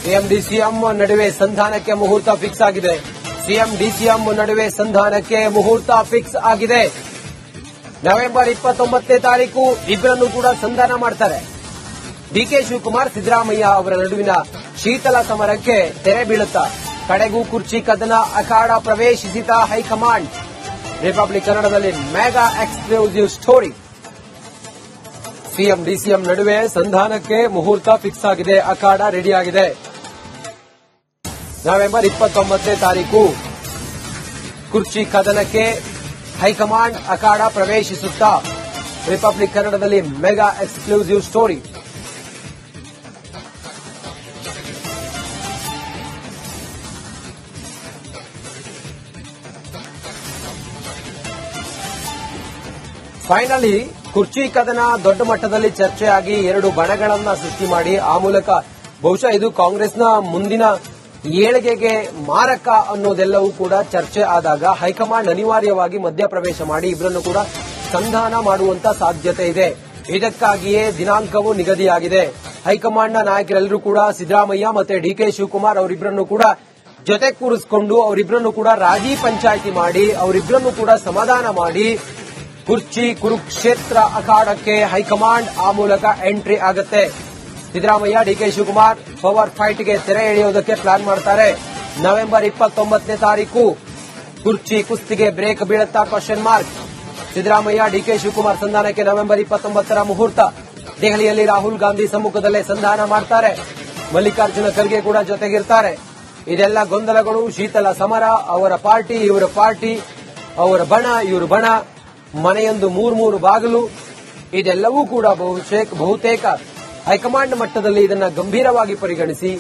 CM DCM ನಡುವೆ ಸಂಧಾನಕ್ಕೆ ಮುಹೂರ್ತ ಫಿಕ್ಸ್ ಆಗಿದೆ. ಸಿಎಂ ಡಿಸಿಎಂ ನಡುವೆ ಸಂಧಾನಕ್ಕೆ ಮುಹೂರ್ತ ಫಿಕ್ಸ್ ಆಗಿದೆ. ನವೆಂಬರ್ 29ನೇ ತಾರೀಕು ಇಬ್ಬರನ್ನು ಕೂಡ ಸಂಧಾನ ಮಾಡ್ತಾರೆ. ಡಿಕೆ ಶಿವಕುಮಾರ್ ಸಿದ್ದರಾಮಯ್ಯ ಅವರ ನಡುವಿನ ಶೀತಲ ಸಮರಕ್ಕೆ ತೆರೆ ಬೀಳುತ್ತಾ ಕಡೆಗೂ ಕುರ್ಚಿ ಕದನ ಅಖಾಡ ಪ್ರವೇಶಿಸಿದ ಹೈಕಮಾಂಡ್. ರಿಪಬ್ಲಿಕ್ ಕನ್ನಡದಲ್ಲಿ mega exclusive story. CM DCM ನಡುವೆ ಸಂಧಾನಕ್ಕೆ ಮುಹೂರ್ತ ಫಿಕ್ಸ್ ಆಗಿದೆ. ಅಖಾಡ ರೆಡಿಯಾಗಿದೆ. ನವೆಂಬರ್ 29ನೇ ತಾರೀಕು ಕುರ್ಚಿ ಕದನಕ್ಕೆ ಹೈಕಮಾಂಡ್ ಅಖಾಡ ಪ್ರವೇಶಿಸುತ್ತಾ ರಿಪಬ್ಲಿಕ್ ಕನ್ನಡದಲ್ಲಿ ಮೆಗಾ ಎಕ್ಸ್ಕ್ಲೂಸಿವ್ ಸ್ಟೋರಿ. ಫೈನಲಿ ಕುರ್ಚಿ ಕದನ ದೊಡ್ಡ ಮಟ್ಟದಲ್ಲಿ ಚರ್ಚೆಯಾಗಿ ಎರಡು ಬಣಗಳನ್ನ ಸೃಷ್ಟಿ ಮಾಡಿ ಆ ಮೂಲಕ ಬಹುಶಃ ಇದು ಕಾಂಗ್ರೆಸ್ನ ಮುಂದಿನ ಏಳಿಗೆಗೆ ಮಾರಕ ಅನ್ನೋದೆಲ್ಲವೂ ಕೂಡ ಚರ್ಚೆ ಆದಾಗ ಹೈಕಮಾಂಡ್ ಅನಿವಾರ್ಯವಾಗಿ ಮಧ್ಯಪ್ರವೇಶ ಮಾಡಿ ಇಬ್ಬರನ್ನು ಕೂಡ ಸಂಧಾನ ಮಾಡುವಂತ ಸಾಧ್ಯತೆ ಇದೆ. ಇದಕ್ಕಾಗಿಯೇ ದಿನಾಂಕವು ನಿಗದಿಯಾಗಿದೆ. ಹೈಕಮಾಂಡ್ನ ನಾಯಕರೆಲ್ಲರೂ ಕೂಡ ಸಿದ್ದರಾಮಯ್ಯ ಮತ್ತೆ ಡಿಕೆ ಶಿವಕುಮಾರ್ ಅವರಿಬ್ಬರನ್ನು ಕೂಡ ಜೊತೆ ಕೂರಿಸಿಕೊಂಡು ಅವರಿಬ್ಬರನ್ನು ಕೂಡ ರಾಜಿ ಪಂಚಾಯಿತಿ ಮಾಡಿ ಅವರಿಬ್ಬರನ್ನು ಕೂಡ ಸಮಾಧಾನ ಮಾಡಿ ಕುರ್ಚಿ ಕುರುಕ್ಷೇತ್ರ ಅಖಾಡಕ್ಕೆ ಹೈಕಮಾಂಡ್ ಆ ಮೂಲಕ ಎಂಟ್ರಿ ಆಗುತ್ತೆ. ಸಿದ್ದರಾಮಯ್ಯ ಡಿಕೆ ಶಿವಕುಮಾರ್ ಪವರ್ ಫೈಟ್ಗೆ ತೆರೆ ಎಳೆಯೋದಕ್ಕೆ ಪ್ಲಾನ್ ಮಾಡ್ತಾರೆ. ನವೆಂಬರ್ 29ನೇ ತಾರೀಕು ಕುರ್ಚಿ ಕುಸ್ತಿಗೆ ಬ್ರೇಕ್ ಬೀಳುತ್ತಾ question mark. Siddaramaiah D K Shivakumar ಸಂಧಾನಕ್ಕೆ ನವೆಂಬರ್ 29ರ ಮುಹೂರ್ತ. ದೆಹಲಿಯಲ್ಲಿ ರಾಹುಲ್ ಗಾಂಧಿ ಸಮ್ಮುಖದಲ್ಲೇ ಸಂಧಾನ ಮಾಡ್ತಾರೆ. ಮಲ್ಲಿಕಾರ್ಜುನ ಖರ್ಗೆ ಕೂಡ ಜೊತೆಗಿರ್ತಾರೆ. ಇದೆಲ್ಲ ಗೊಂದಲಗಳು, ಶೀತಲ ಸಮರ, ಅವರ ಪಾರ್ಟಿ ಇವರ ಪಾರ್ಟಿ, ಅವರ ಬಣ ಇವರು ಬಣ, ಮನೆಯೊಂದು ಮೂರು ಬಾಗಿಲು, ಇದೆಲ್ಲವೂ ಕೂಡ ಬಹುತೇಕ ಹೈಕಮಾಂಡ್ ಮಟ್ಟದಲ್ಲಿ ಇದನ್ನ ಗಂಭೀರವಾಗಿ ಪರಿಗಣಿಸಿ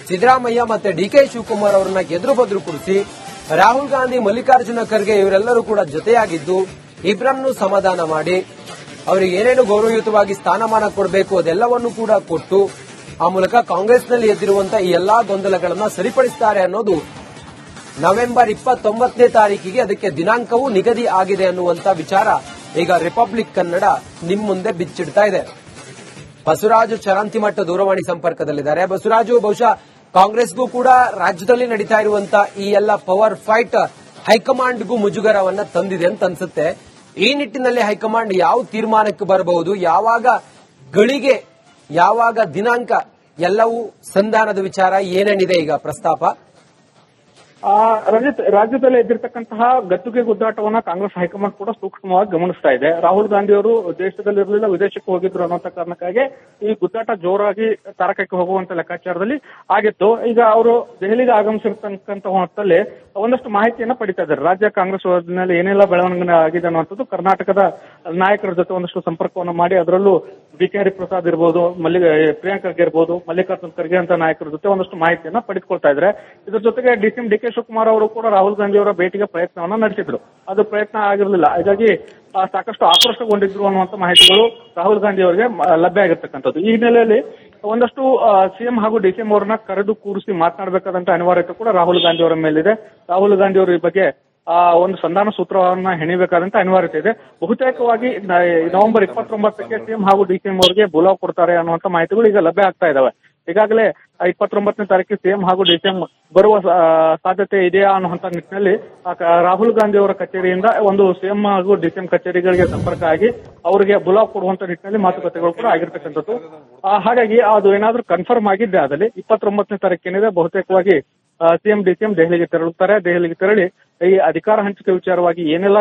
ಸಿದ್ದರಾಮಯ್ಯ ಮತ್ತೆ ಡಿಕೆ ಶಿವಕುಮಾರ್ ಅವರನ್ನ ಎದುರು ಬದುರು ಕುರಿಸಿ ರಾಹುಲ್ ಗಾಂಧಿ, ಮಲ್ಲಿಕಾರ್ಜುನ ಖರ್ಗೆ ಇವರೆಲ್ಲರೂ ಕೂಡ ಜೊತೆಯಾಗಿದ್ದು ಇಬ್ಬರನ್ನು ಸಮಾಧಾನ ಮಾಡಿ ಅವರಿಗೆ ಏನೇನು ಗೌರವಯುತವಾಗಿ ಸ್ಥಾನಮಾನ ಕೊಡಬೇಕು ಅದೆಲ್ಲವನ್ನೂ ಕೂಡ ಕೊಟ್ಟು ಆ ಮೂಲಕ ಕಾಂಗ್ರೆಸ್ನಲ್ಲಿ ಎದ್ದಿರುವಂತಹ ಈ ಎಲ್ಲಾ ಗೊಂದಲಗಳನ್ನ ಸರಿಪಡಿಸುತ್ತಾರೆ ಅನ್ನೋದು ನವೆಂಬರ್ 29ನೇ ತಾರೀಕಿಗೆ ಅದಕ್ಕೆ ದಿನಾಂಕವೂ ನಿಗದಿ ಆಗಿದೆ ಅನ್ನುವಂತ ವಿಚಾರ ಈಗ ರಿಪಬ್ಲಿಕ್ ಕನ್ನಡ ನಿಮ್ಮ ಮುಂದೆ ಬಿಚ್ಚಿಡ್ತಾ ಇದೆ. ಬಸವರಾಜು ಚರಂತಿಮಠ ದೂರವಾಣಿ ಸಂಪರ್ಕದಲ್ಲಿದ್ದಾರೆ. ಬಸವರಾಜು, ಬಹುಶಃ ಕಾಂಗ್ರೆಸ್ಗೂ ಕೂಡ ರಾಜ್ಯದಲ್ಲಿ ನಡೀತಾ ಇರುವಂತಹ ಈ ಎಲ್ಲ ಪವರ್ ಫೈಟ್ ಹೈಕಮಾಂಡ್ಗೂ ಮುಜುಗರವನ್ನ ತಂದಿದೆ ಅಂತ ಅನ್ಸುತ್ತೆ. ಈ ನಿಟ್ಟಿನಲ್ಲಿ ಹೈಕಮಾಂಡ್ ಯಾವ ತೀರ್ಮಾನಕ್ಕೆ ಬರಬಹುದು, ಯಾವಾಗ ಗಳಿಗೆ, ಯಾವಾಗ ದಿನಾಂಕ, ಎಲ್ಲವೂ ಸಂಧಾನದ ವಿಚಾರ ಏನೇನಿದೆ ಈಗ ಪ್ರಸ್ತಾಪ? ರಜತ್, ರಾಜ್ಯದಲ್ಲಿ ಎದ್ದಿರ್ತಕ್ಕಂತಹ ಗದ್ದುಗೆ ಗುದ್ದಾಟವನ್ನ ಕಾಂಗ್ರೆಸ್ ಹೈಕಮಾಂಡ್ ಕೂಡ ಸೂಕ್ಷ್ಮವಾಗಿ ಗಮನಿಸ್ತಾ ಇದೆ. ರಾಹುಲ್ ಗಾಂಧಿ ಅವರು ದೇಶದಲ್ಲಿರಲಿಲ್ಲ, ವಿದೇಶಕ್ಕೆ ಹೋಗಿದ್ರು ಅನ್ನುವಂತ ಕಾರಣಕ್ಕಾಗಿ ಈ ಗುದ್ದಾಟ ಜೋರಾಗಿ ತಾರಕಕ್ಕೆ ಹೋಗುವಂತ ಲೆಕ್ಕಾಚಾರದಲ್ಲಿ ಆಗಿತ್ತು. ಈಗ ಅವರು ದೆಹಲಿಗೆ ಆಗಮಿಸಿರ್ತಕ್ಕಂತ ಹೊತ್ತಲ್ಲಿ ಒಂದಷ್ಟು ಮಾಹಿತಿಯನ್ನ ಪಡಿತಾ ಇದ್ದಾರೆ. ರಾಜ್ಯ ಕಾಂಗ್ರೆಸ್ ನಲ್ಲಿ ಏನೆಲ್ಲ ಬೆಳವಣಿಗೆ ಆಗಿದೆ ಅನ್ನುವಂಥದ್ದು ಕರ್ನಾಟಕದ ನಾಯಕರ ಜೊತೆ ಒಂದಷ್ಟು ಸಂಪರ್ಕವನ್ನು ಮಾಡಿ ಅದರಲ್ಲೂ ಬಿಕೆ ಹರಿಪ್ರಸಾದ್ ಇರ್ಬೋದು, ಪ್ರಿಯಾಂಕ್ ಖರ್ಗೆ ಇರ್ಬೋದು, ಮಲ್ಲಿಕಾರ್ಜುನ್ ಖರ್ಗೆ ಅಂತ ನಾಯಕರ ಜೊತೆ ಒಂದಷ್ಟು ಮಾಹಿತಿಯನ್ನ ಪಡೆದುಕೊಳ್ತಾ ಇದ್ದಾರೆ. ಇದ್ರ ಜೊತೆಗೆ ಡಿಕೆ ಶಿವಕುಮಾರ್ ಅವರು ಕೂಡ ರಾಹುಲ್ ಗಾಂಧಿ ಅವರ ಭೇಟಿಗೆ ಪ್ರಯತ್ನವನ್ನ ನಡೆಸಿದ್ರು. ಅದು ಪ್ರಯತ್ನ ಆಗಿರಲಿಲ್ಲ. ಹೀಗಾಗಿ ಸಾಕಷ್ಟು ಆಕ್ರೋಶಗೊಂಡಿದ್ರು ಅನ್ನುವಂತ ಮಾಹಿತಿಗಳು ರಾಹುಲ್ ಗಾಂಧಿ ಅವರಿಗೆ ಲಭ್ಯ ಆಗಿರ್ತಕ್ಕಂಥದ್ದು. ಈ ಹಿನ್ನೆಲೆಯಲ್ಲಿ ಒಂದಷ್ಟು ಸಿಎಂ ಹಾಗೂ ಡಿಸಿಎಂ ಅವರನ್ನ ಕರೆದು ಕೂರಿಸಿ ಮಾತನಾಡಬೇಕಾದಂತ ಅನಿವಾರ್ಯತೆ ಕೂಡ ರಾಹುಲ್ ಗಾಂಧಿ ಅವರ ಮೇಲಿದೆ. ರಾಹುಲ್ ಗಾಂಧಿ ಅವರು ಈ ಬಗ್ಗೆ ಒಂದು ಸಂಧಾನ ಸೂತ್ರವನ್ನ ಹೆಣಿಬೇಕಾದಂತ ಅನಿವಾರ್ಯತೆ ಇದೆ. ಬಹುತೇಕವಾಗಿ ನವೆಂಬರ್ 29ಕ್ಕೆ ಸಿಎಂ ಹಾಗೂ ಡಿಸಿಎಂ ಅವರಿಗೆ ಬುಲಾವ್ ಕೊಡ್ತಾರೆ ಅನ್ನುವಂತ ಮಾಹಿತಿಗಳು ಈಗ ಲಭ್ಯ ಆಗ್ತಾ ಇದಾವೆ. ಈಗಾಗಲೇ 29ನೇ ತಾರೀಕು ಸಿಎಂ ಹಾಗೂ ಡಿಸಿಎಂ ಬರುವ ಸಾಧ್ಯತೆ ಇದೆಯಾ ಅನ್ನುವಂತ ನಿಟ್ಟಿನಲ್ಲಿ ರಾಹುಲ್ ಗಾಂಧಿ ಅವರ ಕಚೇರಿಯಿಂದ ಒಂದು ಸಿಎಂ ಹಾಗೂ ಡಿಸಿಎಂ ಕಚೇರಿಗಳಿಗೆ ಸಂಪರ್ಕ ಆಗಿ ಅವರಿಗೆ ಬುಲಾವ್ ಕೊಡುವಂತ ನಿಟ್ಟಿನಲ್ಲಿ ಮಾತುಕತೆಗಳು ಕೂಡ ಆಗಿರ್ತಕ್ಕಂಥದ್ದು. ಹಾಗಾಗಿ ಅದು ಏನಾದ್ರೂ ಕನ್ಫರ್ಮ್ ಆಗಿದ್ದೆ ಆದಲ್ಲಿ 29ನೇ ತಾರೀಕೇನಿದೆ ಬಹುತೇಕವಾಗಿ ಸಿಎಂ ಡಿಸಿಎಂ ದೆಹಲಿಗೆ ತೆರಳುತ್ತಾರೆ. ದೆಹಲಿಗೆ ತೆರಳಿ ಈ ಅಧಿಕಾರ ಹಂಚಿಕೆ ವಿಚಾರವಾಗಿ ಏನೆಲ್ಲ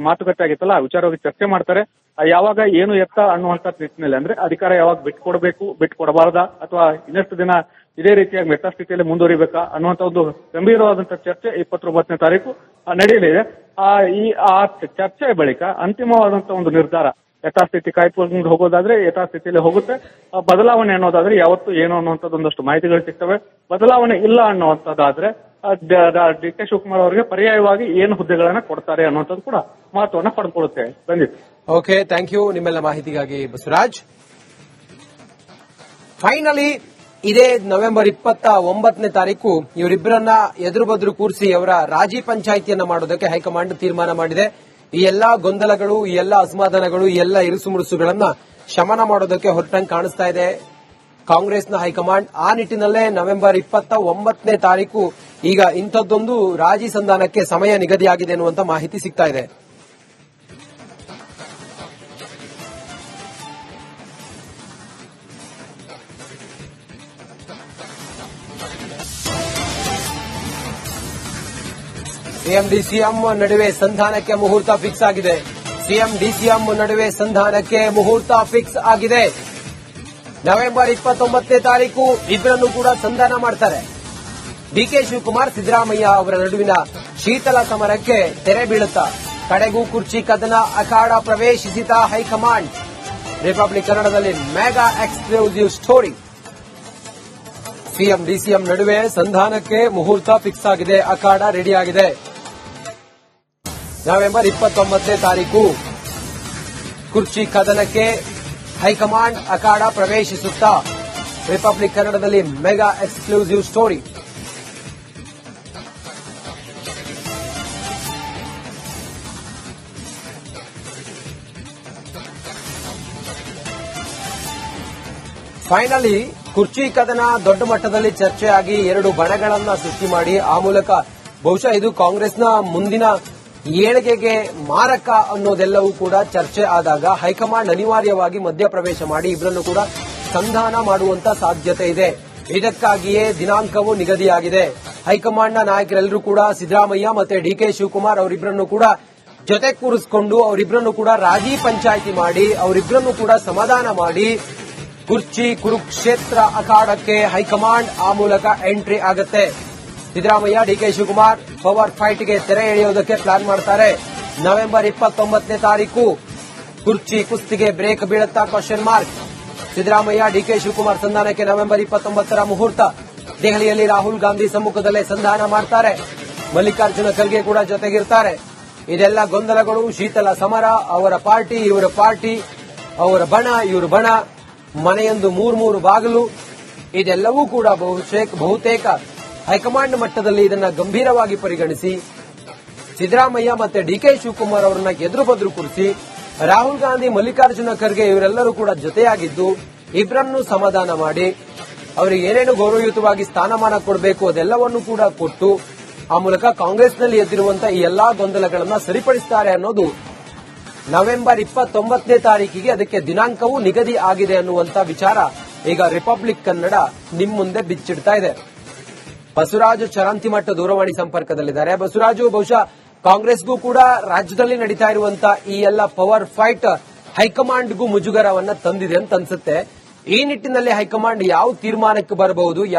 ಮಾತುಕತೆ ಆಗಿತ್ತಲ್ಲ ಆ ವಿಚಾರವಾಗಿ ಚರ್ಚೆ ಮಾಡ್ತಾರೆ. ಯಾವಾಗ ಏನು ಎತ್ತ ಅನ್ನುವಂತ ನಿಟ್ಟಿನಲ್ಲಿ, ಅಂದ್ರೆ ಅಧಿಕಾರ ಯಾವಾಗ ಬಿಟ್ಕೊಡ್ಬೇಕು, ಬಿಟ್ಕೊಡಬಾರ್ದಾ, ಅಥವಾ ಇನ್ನಷ್ಟು ದಿನ ಇದೇ ರೀತಿಯಾಗಿ ಯಥಾಸ್ಥಿತಿಯಲ್ಲಿ ಮುಂದುವರಿಬೇಕಾ ಅನ್ನುವಂತ ಒಂದು ಗಂಭೀರವಾದಂತಹ ಚರ್ಚೆ 29ನೇ ತಾರೀಕು ನಡೆಯಲಿದೆ. ಆ ಚರ್ಚೆಯ ಬಳಿಕ ಅಂತಿಮವಾದಂತಹ ಒಂದು ನಿರ್ಧಾರ, ಯಥಾಸ್ಥಿತಿ ಕಾಯ್ದುಕೊಂಡು ಹೋಗೋದಾದ್ರೆ ಯಥಾಸ್ಥಿತಿಯಲ್ಲಿ ಹೋಗುತ್ತೆ, ಬದಲಾವಣೆ ಅನ್ನೋದಾದ್ರೆ ಯಾವತ್ತು ಏನು ಅನ್ನುವಂಥದ್ದು ಒಂದಷ್ಟು ಮಾಹಿತಿಗಳು ಸಿಗ್ತವೆ. ಬದಲಾವಣೆ ಇಲ್ಲ ಅನ್ನುವಂಥದ್ದಾದ್ರೆ ಡಿಕೆ ಶಿವಕುಮಾರ್ ಅವರಿಗೆ ಪರ್ಯಾಯವಾಗಿ ಏನು ಹುದ್ದೆಗಳನ್ನ ಕೊಡ್ತಾರೆ ಅನ್ನುವಂಥದ್ದು ಕೂಡ ಮಹತ್ವವನ್ನು ಪಡೆದುಕೊಳ್ಳುತ್ತೆ. ಬಂದಿತ್ತು. ಓಕೆ, ಥ್ಯಾಂಕ್ ಯು ನಿಮ್ಮೆಲ್ಲ ಮಾಹಿತಿಗಾಗಿ ಬಸವರಾಜ್. ಫೈನಲಿ ಇದೇ ನವೆಂಬರ್ 29ನೇ ತಾರೀಕು ಇವರಿಬ್ಬರನ್ನ ಎದುರು ಬದುರು ಕೂರಿಸಿ ಅವರ ರಾಜಿ ಪಂಚಾಯಿತಿಯನ್ನ ಮಾಡೋದಕ್ಕೆ ಹೈಕಮಾಂಡ್ ತೀರ್ಮಾನ ಮಾಡಿದೆ. ಈ ಎಲ್ಲಾ ಗೊಂದಲಗಳು, ಈ ಎಲ್ಲಾ ಅಸಮಾಧಾನಗಳು, ಈ ಎಲ್ಲಾ ಇರುಸು ಮುರುಸುಗಳನ್ನ ಶಮನ ಮಾಡೋದಕ್ಕೆ ಹೊರಟಂಗೆ ಕಾಣಿಸ್ತಾ ಇದೆ ಕಾಂಗ್ರೆಸ್ನ ಹೈಕಮಾಂಡ್. ಆ ನಿಟ್ಟಿನಲ್ಲೇ ನವೆಂಬರ್ 29ನೇ ತಾರೀಕು ಈಗ ಇಂಥದ್ದೊಂದು ರಾಜಿ ಸಂಧಾನಕ್ಕೆ ಸಮಯ ನಿಗದಿಯಾಗಿದೆ ಎನ್ನುವಂತ ಮಾಹಿತಿ ಸಿಗ್ತಾ ಇದೆ. ಸಿಎಂ ಡಿಸಿಎಂ ನಡುವೆ ಸಂಧಾನಕ್ಕೆ ಮುಹೂರ್ತ ಫಿಕ್ಸ್ ಆಗಿದೆ. ಸಿಎಂ ಡಿಸಿಎಂ ನಡುವೆ ಸಂಧಾನಕ್ಕೆ ಮುಹೂರ್ತ ಫಿಕ್ಸ್ ಆಗಿದೆ. ನವೆಂಬರ್ 29ನೇ ತಾರೀಕು ಇಬ್ಬರನ್ನು ಕೂಡ ಸಂಧಾನ ಮಾಡ್ತಾರೆ. ಡಿಕೆ ಶಿವಕುಮಾರ್ ಸಿದ್ದರಾಮಯ್ಯ ಅವರ ನಡುವಿನ ಶೀತಲ ಸಮರಕ್ಕೆ ತೆರೆ ಬೀಳುತ್ತಾ ಕಡೆಗೂ ಕುರ್ಚಿ ಕದನ ಅಖಾಡ ಪ್ರವೇಶಿಸಿದ ಹೈಕಮಾಂಡ್. ರಿಪಬ್ಲಿಕ್ ಕನ್ನಡದಲ್ಲಿ mega exclusive story. CM DCM ನಡುವೆ ಸಂಧಾನಕ್ಕೆ ಮುಹೂರ್ತ ಫಿಕ್ಸ್ ಆಗಿದೆ. ಅಖಾಡ ರೆಡಿಯಾಗಿದೆ. ನವೆಂಬರ್ 29ನೇ ತಾರೀಕು ಕುರ್ಚಿ ಕದನಕ್ಕೆ ಹೈಕಮಾಂಡ್ ಅಖಾಡ ಪ್ರವೇಶಿಸುತ್ತಾ ರಿಪಬ್ಲಿಕ್ ಕನ್ನಡದಲ್ಲಿ ಮೆಗಾ ಎಕ್ಸ್ಕ್ಲೂಸಿವ್ ಸ್ಟೋರಿ. ಫೈನಲಿ ಕುರ್ಚಿ ಕದನ ದೊಡ್ಡ ಮಟ್ಟದಲ್ಲಿ ಚರ್ಚೆಯಾಗಿ ಎರಡು ಬಣಗಳನ್ನ ಸೃಷ್ಟಿ ಮಾಡಿ ಆ ಮೂಲಕ ಬಹುಶಃ ಇದು ಕಾಂಗ್ರೆಸ್ನ ಮುಂದಿನ ಏಳಿಗೆಗೆ ಮಾರಕ ಅನ್ನೋದೆಲ್ಲವೂ ಕೂಡ ಚರ್ಚೆ ಆದಾಗ ಹೈಕಮಾಂಡ್ ಅನಿವಾರ್ಯವಾಗಿ ಮಧ್ಯಪ್ರವೇಶ ಮಾಡಿ ಇಬ್ಬರನ್ನು ಕೂಡ ಸಂಧಾನ ಮಾಡುವಂತ ಸಾಧ್ಯತೆ ಇದೆ. ಇದಕ್ಕಾಗಿಯೇ ದಿನಾಂಕವು ನಿಗದಿಯಾಗಿದೆ. ಹೈಕಮಾಂಡ್ನ ನಾಯಕರೆಲ್ಲರೂ ಕೂಡ ಸಿದ್ದರಾಮಯ್ಯ ಮತ್ತೆ ಡಿಕೆ ಶಿವಕುಮಾರ್ ಅವರಿಬ್ಬರನ್ನು ಕೂಡ ಜೊತೆ ಕೂರಿಸಿಕೊಂಡು ಅವರಿಬ್ಬರನ್ನು ಕೂಡ ರಾಜಿ ಪಂಚಾಯಿತಿ ಮಾಡಿ ಅವರಿಬ್ಬರನ್ನು ಕೂಡ ಸಮಾಧಾನ ಮಾಡಿ ಕುರ್ಚಿ ಕುರುಕ್ಷೇತ್ರ ಅಖಾಡಕ್ಕೆ ಹೈಕಮಾಂಡ್ ಆ ಮೂಲಕ ಎಂಟ್ರಿ ಆಗುತ್ತೆ. ಸಿದ್ದರಾಮಯ್ಯ ಡಿಕೆ ಶಿವಕುಮಾರ್ ಪವರ್ ಫೈಟ್ಗೆ ತೆರೆ ಎಳೆಯೋದಕ್ಕೆ ಪ್ಲಾನ್ ಮಾಡ್ತಾರೆ. ನವೆಂಬರ್ 29ನೇ ತಾರೀಕು ಕುರ್ಚಿ ಕುಸ್ತಿಗೆ ಬ್ರೇಕ್ ಬೀಳುತ್ತಾ question mark. Siddaramaiah D K Shivakumar ಸಂಧಾನಕ್ಕೆ ನವೆಂಬರ್ 29ರ ಮುಹೂರ್ತ. ದೆಹಲಿಯಲ್ಲಿ ರಾಹುಲ್ ಗಾಂಧಿ ಸಮ್ಮುಖದಲ್ಲೇ ಸಂಧಾನ ಮಾಡ್ತಾರೆ. ಮಲ್ಲಿಕಾರ್ಜುನ ಖರ್ಗೆ ಕೂಡ ಜೊತೆಗಿರ್ತಾರೆ. ಇದೆಲ್ಲ ಗೊಂದಲಗಳು, ಶೀತಲ ಸಮರ, ಅವರ ಪಾರ್ಟಿ ಇವರ ಪಾರ್ಟಿ, ಅವರ ಬಣ ಇವರು ಬಣ, ಮನೆಯೊಂದು ಮೂರು ಬಾಗಿಲು, ಇದೆಲ್ಲವೂ ಕೂಡ ಬಹುತೇಕ ಹೈಕಮಾಂಡ್ ಮಟ್ಟದಲ್ಲಿ ಇದನ್ನ ಗಂಭೀರವಾಗಿ ಪರಿಗಣಿಸಿ ಸಿದ್ದರಾಮಯ್ಯ ಮತ್ತೆ ಡಿಕೆ ಶಿವಕುಮಾರ್ ಅವರನ್ನ ಎದುರು ಬದುರು ಕೂರಿಸಿ ರಾಹುಲ್ ಗಾಂಧಿ, ಮಲ್ಲಿಕಾರ್ಜುನ ಖರ್ಗೆ ಇವರೆಲ್ಲರೂ ಕೂಡ ಜೊತೆಯಾಗಿದ್ದು ಇಬ್ಬರನ್ನು ಸಮಾಧಾನ ಮಾಡಿ ಅವರಿಗೆ ಏನೇನು ಗೌರವಯುತವಾಗಿ ಸ್ಥಾನಮಾನ ಕೊಡಬೇಕು ಅದೆಲ್ಲವನ್ನು ಕೂಡ ಕೊಟ್ಟು ಆ ಮೂಲಕ ಕಾಂಗ್ರೆಸ್ನಲ್ಲಿ ಎದ್ದಿರುವಂತಹ ಈ ಎಲ್ಲಾ ಗೊಂದಲಗಳನ್ನ ಸರಿಪಡಿಸುತ್ತಾರೆ ಅನ್ನೋದು ನವೆಂಬರ್ 29ನೇ ತಾರೀಕಿಗೆ ಅದಕ್ಕೆ ದಿನಾಂಕವೂ ನಿಗದಿ ಆಗಿದೆ ಅನ್ನುವಂತ ವಿಚಾರ ಈಗ ರಿಪಬ್ಲಿಕ್ ಕನ್ನಡ ನಿಮ್ ಮುಂದೆ ಬಿಚ್ಚಿಡ್ತಾ ಇದೆ. ಬಸವರಾಜು ಚರಂತಿಮಠ ದೂರವಾಣಿ ಸಂಪರ್ಕದಲ್ಲಿದ್ದಾರೆ. ಬಸವರಾಜು, ಬಹುಶಃ ಕಾಂಗ್ರೆಸ್ಗೂ ಕೂಡ ರಾಜ್ಯದಲ್ಲಿ ನಡೀತಾ ಇರುವಂತಹ ಈ ಎಲ್ಲ ಪವರ್ ಫೈಟ್ ಹೈಕಮಾಂಡ್ಗೂ ಮುಜುಗರವನ್ನ ತಂದಿದೆ ಅಂತ ಅನ್ಸುತ್ತೆ. ಈ ನಿಟ್ಟಿನಲ್ಲಿ ಹೈಕಮಾಂಡ್ ಯಾವ ತೀರ್ಮಾನಕ್ಕೆ ಬರಬಹುದು?